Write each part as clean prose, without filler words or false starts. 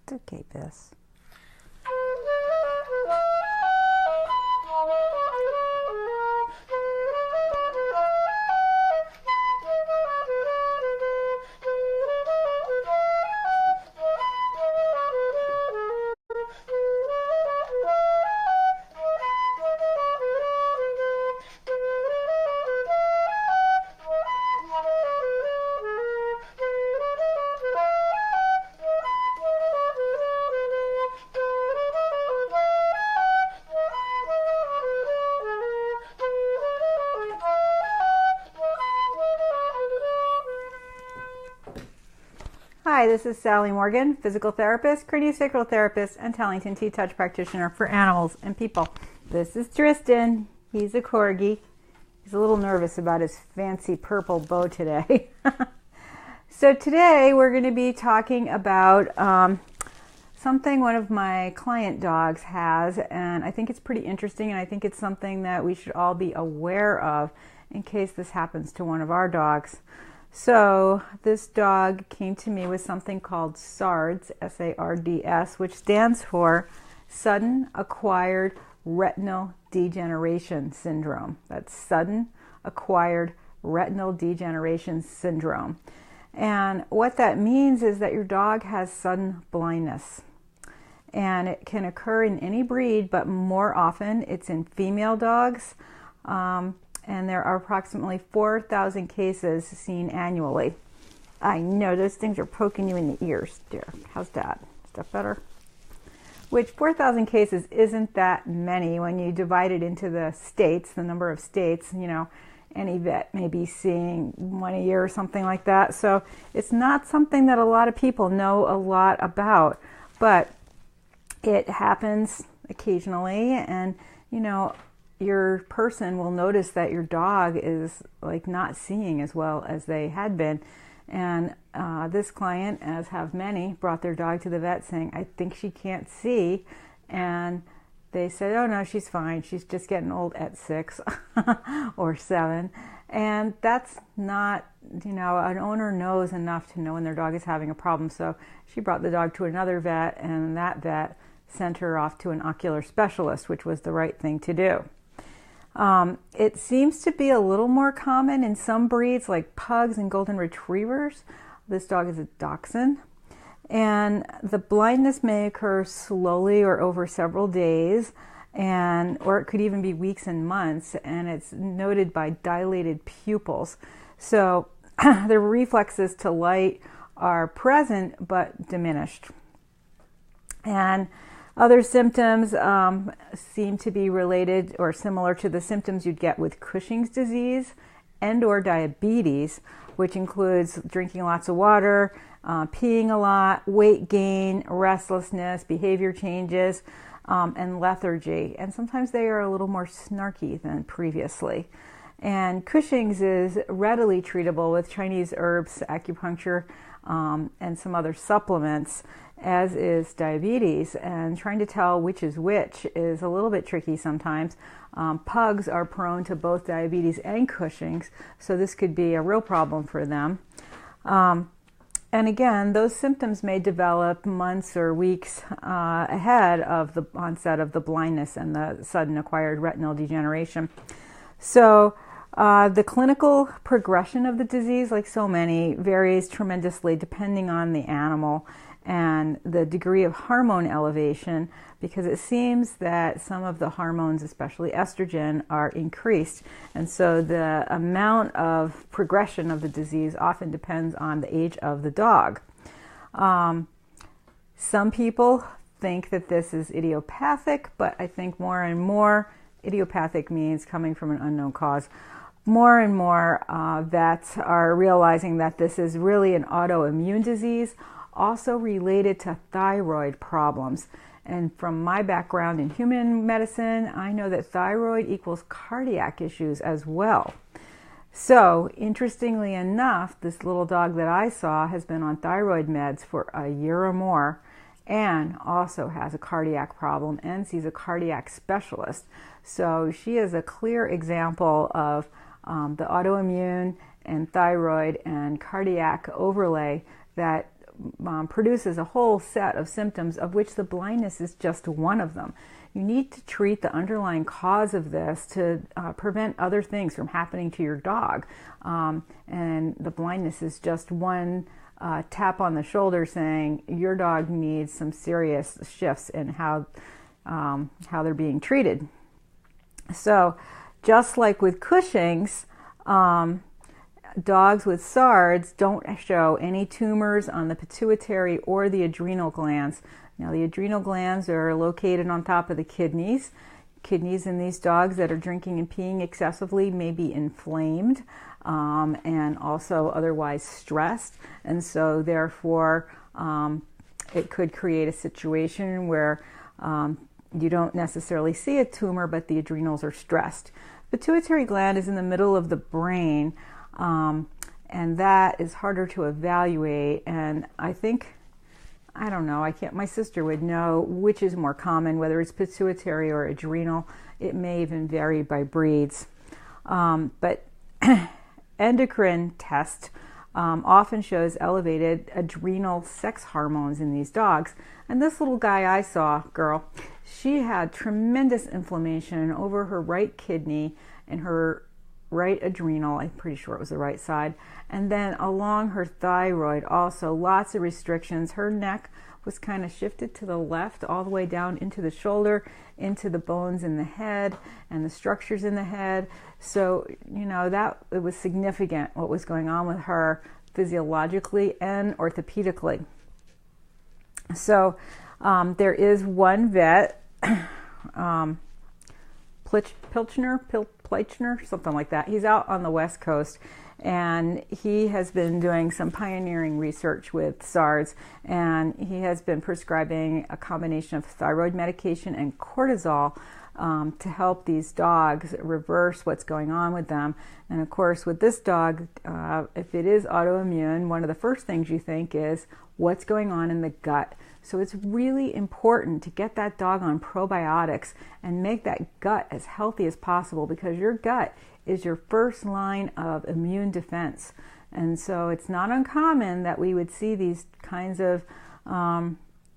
It's okay, Bess. Hi, this is Sally Morgan, physical therapist, craniosacral therapist, and Tellington T-Touch practitioner for animals and people. This is Tristan. He's a Corgi. He's a little nervous about his fancy purple bow today. So today we're going to be talking about something one of my client dogs has, and I think it's pretty interesting, and I think it's something that we should all be aware of in case this happens to one of our dogs. So this dog came to me with something called Sards, S-A-R-D-S, which stands for Sudden Acquired Retinal Degeneration Syndrome. That's Sudden Acquired Retinal Degeneration Syndrome. And what that means is that your dog has sudden blindness. And it can occur in any breed, but more often it's in female dogs. And there are approximately 4,000 cases seen annually. I know those things are poking you in the ears, dear. How's that? Is that better? Which 4,000 cases isn't that many when you divide it into the states, the number of states. You know, any vet may be seeing one a year or something like that. So it's not something that a lot of people know a lot about, but it happens occasionally, and you know, your person will notice that your dog is like not seeing as well as they had been. And this client, as have many, brought their dog to the vet saying, I think she can't see. And they said, oh no, she's fine. She's just getting old at 6 or 7. And that's not, you know, an owner knows enough to know when their dog is having a problem. So she brought the dog to another vet, and that vet sent her off to an ocular specialist, which was the right thing to do. It seems to be a little more common in some breeds like pugs and golden retrievers. This dog is a dachshund. And the blindness may occur slowly or over several days, or it could even be weeks and months, and it's noted by dilated pupils. So the reflexes to light are present but diminished. And other symptoms seem to be related or similar to the symptoms you'd get with Cushing's disease and or diabetes, which includes drinking lots of water, peeing a lot, weight gain, restlessness, behavior changes, and lethargy. And sometimes they are a little more snarky than previously. And Cushing's is readily treatable with Chinese herbs, acupuncture, and some other supplements, as is diabetes. And trying to tell which is which is a little bit tricky sometimes. Pugs are prone to both diabetes and Cushing's, so this could be a real problem for them. And again, those symptoms may develop months or weeks ahead of the onset of the blindness and the sudden acquired retinal degeneration. So the clinical progression of the disease, like so many, varies tremendously depending on the animal and the degree of hormone elevation, because it seems that some of the hormones, especially estrogen, are increased. And so the amount of progression of the disease often depends on the age of the dog. Some people think that this is idiopathic, but I think more and more idiopathic means coming from an unknown cause. More and more vets are realizing that this is really an autoimmune disease, also related to thyroid problems. And from my background in human medicine, I know that thyroid equals cardiac issues as well. So, interestingly enough, this little dog that I saw has been on thyroid meds for a year or more, and also has a cardiac problem and sees a cardiac specialist. So she is a clear example of the autoimmune and thyroid and cardiac overlay that produces a whole set of symptoms, of which the blindness is just one of them. You need to treat the underlying cause of this to prevent other things from happening to your dog. And the blindness is just one tap on the shoulder saying your dog needs some serious shifts in how they're being treated. So just like with Cushing's, dogs with Sards don't show any tumors on the pituitary or the adrenal glands. Now, the adrenal glands are located on top of the kidneys. Kidneys in these dogs that are drinking and peeing excessively may be inflamed and also otherwise stressed. And so, therefore, it could create a situation where you don't necessarily see a tumor, but the adrenals are stressed. Pituitary gland is in the middle of the brain, and that is harder to evaluate. And I don't know, my sister would know which is more common, whether it's pituitary or adrenal. It may even vary by breeds. But endocrine test often shows elevated adrenal sex hormones in these dogs. And this little guy I saw, girl, she had tremendous inflammation over her right kidney and her right adrenal. I'm pretty sure it was the right side. And then along her thyroid also, lots of restrictions. Her neck was kind of shifted to the left all the way down into the shoulder, into the bones in the head and the structures in the head. So, that it was significant what was going on with her physiologically and orthopedically. So there is one vet, Pilchner, something like that. He's out on the West Coast, and he has been doing some pioneering research with Sards, and he has been prescribing a combination of thyroid medication and cortisol to help these dogs reverse what's going on with them. And of course, with this dog, if it is autoimmune, one of the first things you think is what's going on in the gut. So it's really important to get that dog on probiotics and make that gut as healthy as possible, because your gut is your first line of immune defense. And so it's not uncommon that we would see these kinds of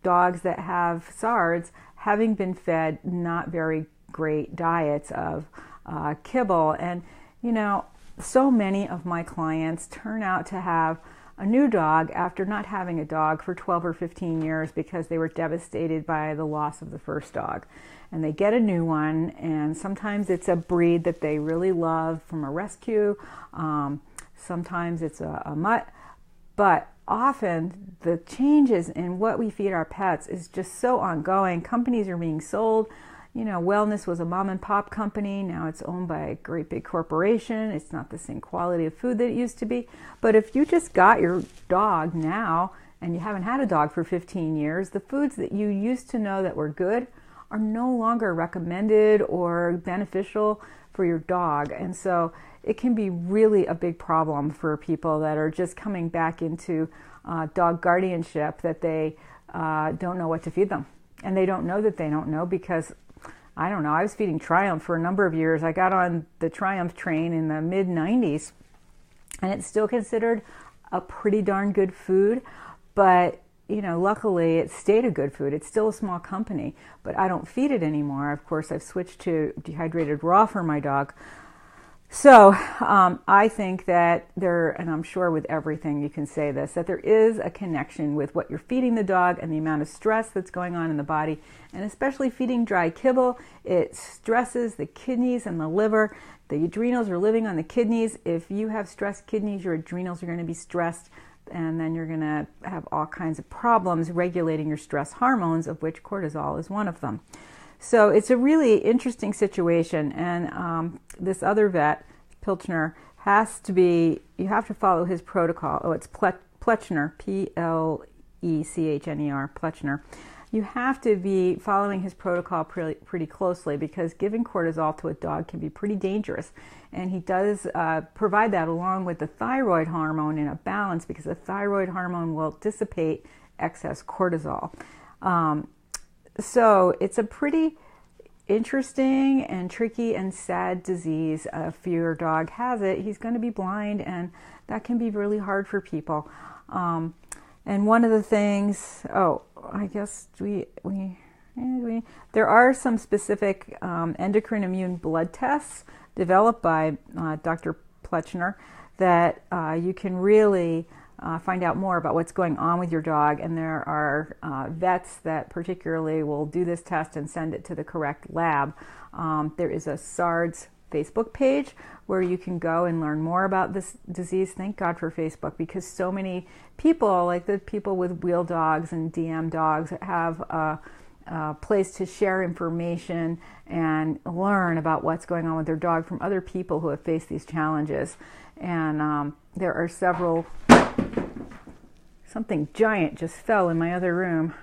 dogs that have Sards having been fed not very great diets of kibble. And, so many of my clients turn out to have a new dog after not having a dog for 12 or 15 years because they were devastated by the loss of the first dog. And they get a new one, and sometimes it's a breed that they really love from a rescue. Sometimes it's a mutt. But often the changes in what we feed our pets is just so ongoing. Companies are being sold. Wellness was a mom and pop company. Now it's owned by a great big corporation. It's not the same quality of food that it used to be. But if you just got your dog now and you haven't had a dog for 15 years, the foods that you used to know that were good are no longer recommended or beneficial for your dog. And so it can be really a big problem for people that are just coming back into dog guardianship, that they don't know what to feed them. And they don't know that they don't know because, I don't know, I was feeding Triumph for a number of years. I got on the Triumph train in the mid-90s, and it's still considered a pretty darn good food. But, luckily it stayed a good food. It's still a small company, but I don't feed it anymore. Of course, I've switched to dehydrated raw for my dog. So I think that and I'm sure with everything you can say this, that there is a connection with what you're feeding the dog and the amount of stress that's going on in the body. And especially feeding dry kibble, it stresses the kidneys and the liver. The adrenals are living on the kidneys. If you have stressed kidneys, your adrenals are going to be stressed, and then you're going to have all kinds of problems regulating your stress hormones, of which cortisol is one of them. So it's a really interesting situation, and this other vet, Pilchner, you have to follow his protocol. Oh, it's Plechner, Plecchner, Plechner. You have to be following his protocol pretty closely, because giving cortisol to a dog can be pretty dangerous. And he does provide that along with the thyroid hormone in a balance, because the thyroid hormone will dissipate excess cortisol. So it's a pretty interesting and tricky and sad disease. If your dog has it, he's going to be blind, and that can be really hard for people. And And one of the things, I guess there are some specific endocrine immune blood tests developed by Dr. Pletchner that you can really find out more about what's going on with your dog. And there are vets that particularly will do this test and send it to the correct lab. There is a Sards Facebook page where you can go and learn more about this disease. Thank God for Facebook, because so many people, like the people with wheel dogs and DM dogs, have a place to share information and learn about what's going on with their dog from other people who have faced these challenges. And there are several. Something giant just fell in my other room.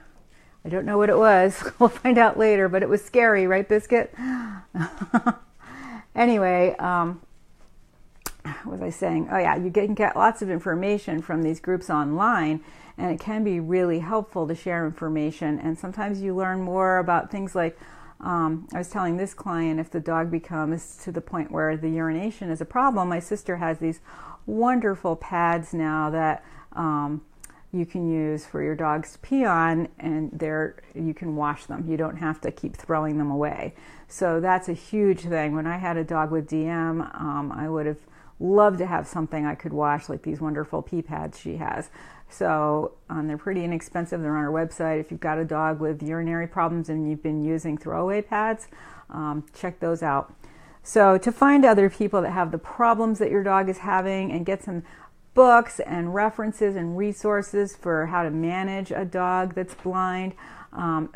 I don't know what it was. We'll find out later, but it was scary, right, Biscuit? Anyway, what was I saying? Oh yeah, you can get lots of information from these groups online, and it can be really helpful to share information. And sometimes you learn more about things like, I was telling this client, if the dog becomes to the point where the urination is a problem, my sister has these wonderful pads now that you can use for your dogs to pee on, and you can wash them. You don't have to keep throwing them away. So that's a huge thing. When I had a dog with DM, I would have loved to have something I could wash, like these wonderful pee pads she has. So they're pretty inexpensive. They're on our website. If you've got a dog with urinary problems and you've been using throwaway pads, check those out. So to find other people that have the problems that your dog is having and get some books and references and resources for how to manage a dog that's blind.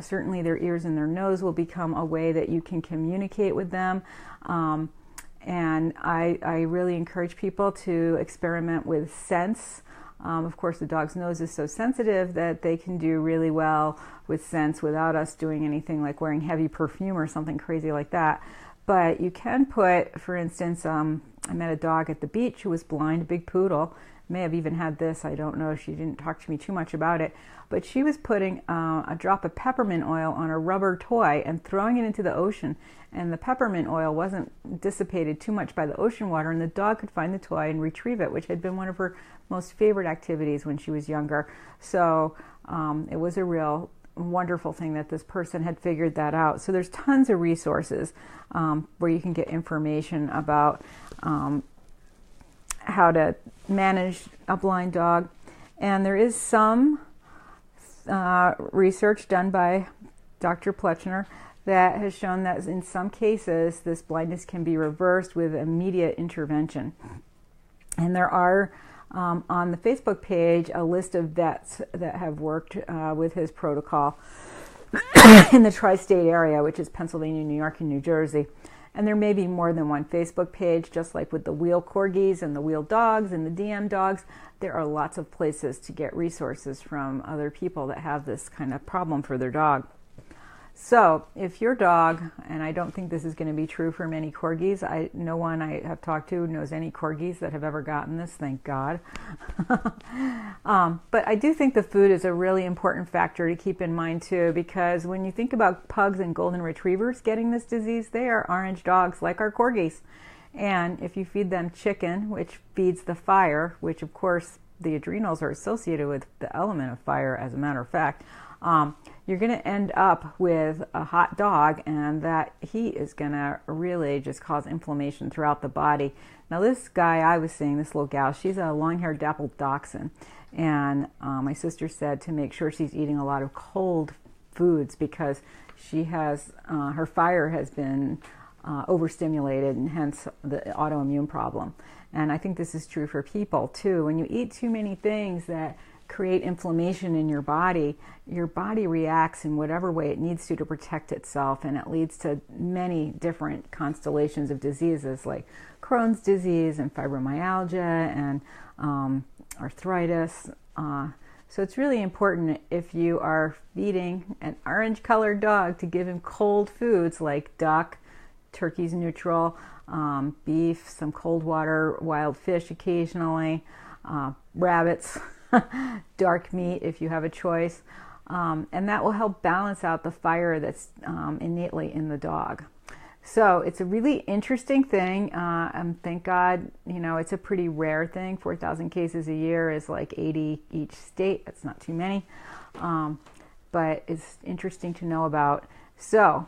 Certainly their ears and their nose will become a way that you can communicate with them. And I really encourage people to experiment with scents. Of course, the dog's nose is so sensitive that they can do really well with scents without us doing anything like wearing heavy perfume or something crazy like that. But you can put, for instance, I met a dog at the beach who was blind, a big poodle. May have even had this, I don't know. She didn't talk to me too much about it. But she was putting a drop of peppermint oil on a rubber toy and throwing it into the ocean. And the peppermint oil wasn't dissipated too much by the ocean water, and the dog could find the toy and retrieve it, which had been one of her most favorite activities when she was younger. So it was a real wonderful thing that this person had figured that out. So there's tons of resources where you can get information about how to manage a blind dog. And there is some research done by Dr. Pletchner that has shown that in some cases this blindness can be reversed with immediate intervention. And there are on the Facebook page a list of vets that have worked with his protocol in the tri-state area, which is Pennsylvania, New York, and New Jersey. And there may be more than one Facebook page, just like with the wheel corgis and the wheel dogs and the DM dogs. There are lots of places to get resources from other people that have this kind of problem for their dog. So if your dog, and I don't think this is going to be true for many corgis, no one I have talked to knows any corgis that have ever gotten this, thank God. But I do think the food is a really important factor to keep in mind too, because when you think about pugs and golden retrievers getting this disease, they are orange dogs like our corgis. And if you feed them chicken, which feeds the fire, which of course the adrenals are associated with the element of fire as a matter of fact, you're going to end up with a hot dog, and that heat is going to really just cause inflammation throughout the body. Now this guy I was seeing, this little gal, she's a long-haired dappled dachshund, and my sister said to make sure she's eating a lot of cold foods because she has, her fire has been overstimulated, and hence the autoimmune problem. And I think this is true for people too. When you eat too many things that create inflammation in your body reacts in whatever way it needs to protect itself, and it leads to many different constellations of diseases like Crohn's disease and fibromyalgia and arthritis. So it's really important, if you are feeding an orange colored dog, to give him cold foods like duck, turkey's neutral, beef, some cold water, wild fish occasionally, rabbits, dark meat if you have a choice, and that will help balance out the fire that's innately in the dog. So it's a really interesting thing. Thank God, you know, it's a pretty rare thing. 4,000 cases a year is like 80 each state. That's not too many. But it's interesting to know about. So,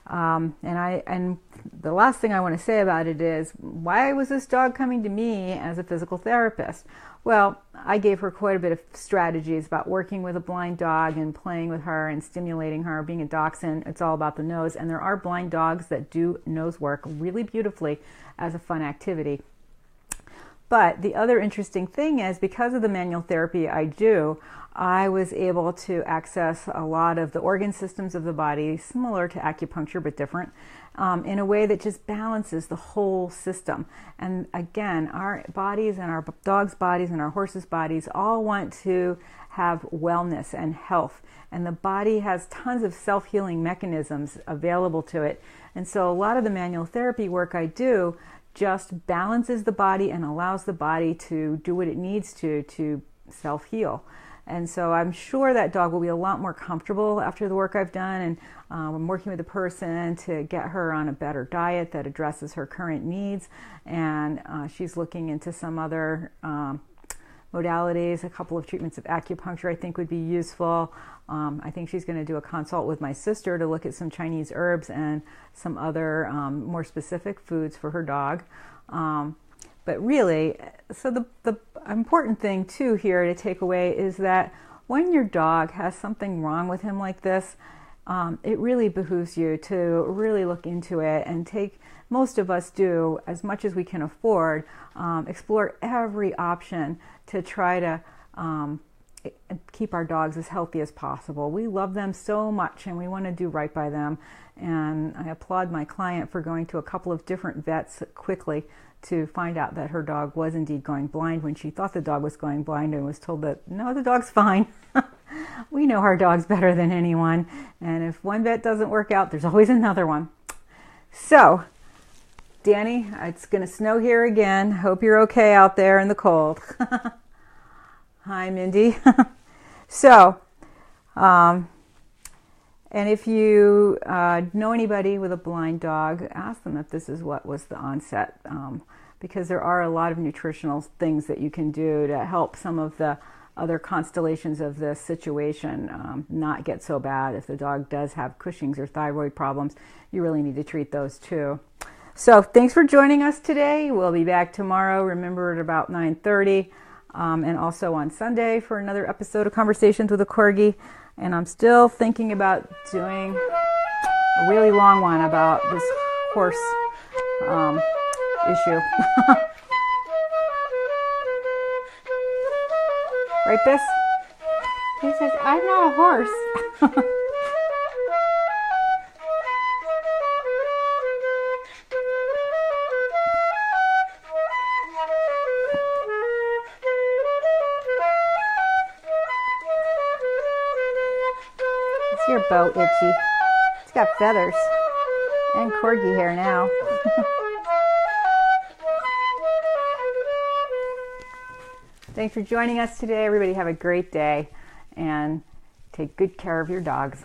and the last thing I want to say about it is, why was this dog coming to me as a physical therapist? Well, I gave her quite a bit of strategies about working with a blind dog and playing with her and stimulating her. Being a dachshund, it's all about the nose, and there are blind dogs that do nose work really beautifully as a fun activity. But the other interesting thing is, because of the manual therapy I do, I was able to access a lot of the organ systems of the body, similar to acupuncture but different, in a way that just balances the whole system. And again, our bodies and our dogs' bodies and our horses' bodies all want to have wellness and health. And the body has tons of self-healing mechanisms available to it. And so a lot of the manual therapy work I do just balances the body and allows the body to do what it needs to self-heal. And so I'm sure that dog will be a lot more comfortable after the work I've done, and I'm working with a person to get her on a better diet that addresses her current needs, and she's looking into some other modalities. A couple of treatments of acupuncture I think would be useful. I think she's going to do a consult with my sister to look at some Chinese herbs and some other more specific foods for her dog. But really, so the important thing too here to take away is that when your dog has something wrong with him like this, it really behooves you to really look into it and take, most of us do, as much as we can afford, explore every option to try to keep our dogs as healthy as possible. We love them so much and we want to do right by them. And I applaud my client for going to a couple of different vets quickly to find out that her dog was indeed going blind when she thought the dog was going blind, and was told that, no, the dog's fine. We know our dogs better than anyone. And if one vet doesn't work out, there's always another one. So, Danny, it's going to snow here again. Hope you're okay out there in the cold. Hi, Mindy. So, and if you know anybody with a blind dog, ask them if this is what was the onset, because there are a lot of nutritional things that you can do to help some of the other constellations of this situation not get so bad. If the dog does have Cushing's or thyroid problems, you really need to treat those too. So thanks for joining us today. We'll be back tomorrow, remember, at about 9:30, and also on Sunday for another episode of Conversations with a Corgi. And I'm still thinking about doing a really long one about this horse issue. Right, Biss? He says, I'm not a horse. Your boat itchy. It's got feathers and corgi hair now. Thanks for joining us today. Everybody have a great day and take good care of your dogs.